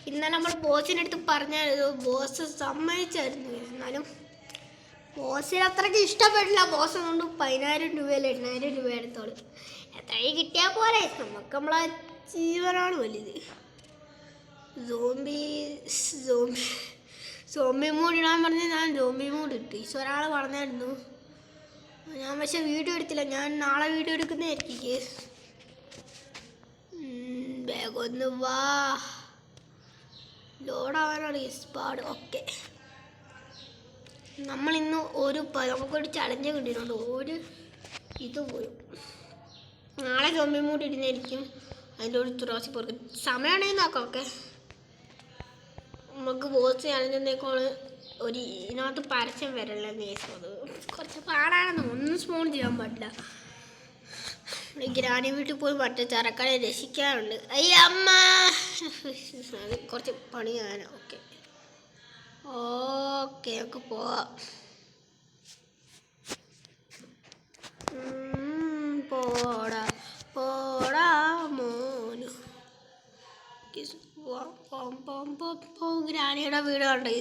ഇന്നലെ നമ്മൾ ബോസിൻ്റെ അടുത്ത് പറഞ്ഞായിരുന്നു, ബോസ് സമ്മതിച്ചായിരുന്നു. എന്നാലും ബോസിന് അത്രയ്ക്ക് ഇഷ്ടപ്പെട്ടില്ല. ബോസ് കൊണ്ട് 10,000 രൂപയിൽ 8,000 രൂപ എടുത്തോളൂ. എത്രയും കിട്ടിയാൽ പോലെ, നമുക്ക് നമ്മളെ ജീവനാണ് വലുത്. സോംബി മൂഡ് ഇടാൻ പറഞ്ഞ് ഞാൻ സോംബി മൂഡ് ഇട്ടു. ഒരാൾ പറഞ്ഞായിരുന്നു, ഞാൻ പക്ഷെ വീഡിയോ എടുത്തില്ല. ഞാൻ നാളെ വീഡിയോ എടുക്കുന്നതായിരിക്കും. വേഗം ഒന്ന് വാ, ലോഡാവാനാണ് പാട്. ഓക്കെ, നമ്മളിന്ന് നമുക്കൊരു ചലഞ്ച് കിട്ടിയിട്ടുണ്ട്. ഒരു ഇത് പോയി നാളെ സോംബി മൂഡ് ഇടുന്നതായിരിക്കും. അതിൻ്റെ ഒരു തുറാസി പോർക്ക് സമയമാണെങ്കിൽ നോക്കാം. ഓക്കെ, നമുക്ക് ബോസ് ചലഞ്ചിനേക്കാൾ ഇതിനകത്ത് പരസ്യം വരല്ല. അത് കുറച്ച് പാടാണെന്ന്, ഒന്നും സ്പോൺ ചെയ്യാൻ പാടില്ല. ഗ്രാനി വീട്ടിൽ പോയി മറ്റേ ചരക്കാരെ രക്ഷിക്കാറുണ്ട്. അയ്യ അമ്മ, അത് കുറച്ച് പണിയാണ്. ഓക്കെ നമുക്ക് പോവാം. പോടാ മോനു. ഗ്രാനിയുടെ വീട് കണ്ടോ?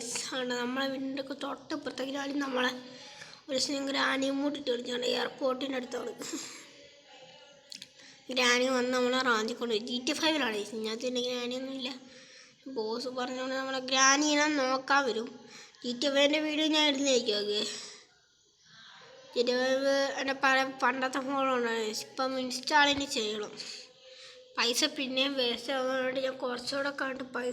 നമ്മളെ വീടിൻ്റെ ഒക്കെ തൊട്ടിപ്പുറത്തെ ഗ്രാനി നമ്മളെ ഒരു ഗ്രാനിയും മൂട്ടിട്ട് കളിച്ചാണ്. എയർപോർട്ടിൻ്റെ അടുത്താണ് ഗ്രാനി വന്ന് നമ്മളെ റാഞ്ചിക്കൊണ്ട് പോയി. GTA 5 ഇതിനകത്ത് പിന്നെ ഗ്രാനിയൊന്നുമില്ല. ബോസ് പറഞ്ഞുകൊണ്ട് നമ്മളെ ഗ്രാനീനെ നോക്കാൻ വരും. GTA 5 വീഡിയോ ഞാൻ ഇടുന്നതായിരിക്കും. ഓക്കെ, GTA 5 എൻ്റെ പണ്ടത്തെ ഫോണുണ്ട്. ഇപ്പം ഇൻസ്റ്റാളിന് ചെയ്യണം. പൈസ പിന്നെയും വേസ്റ്റ് ആകുന്നതുകൊണ്ട് ഞാൻ കുറച്ചുകൂടെ കണ്ട് പൈസ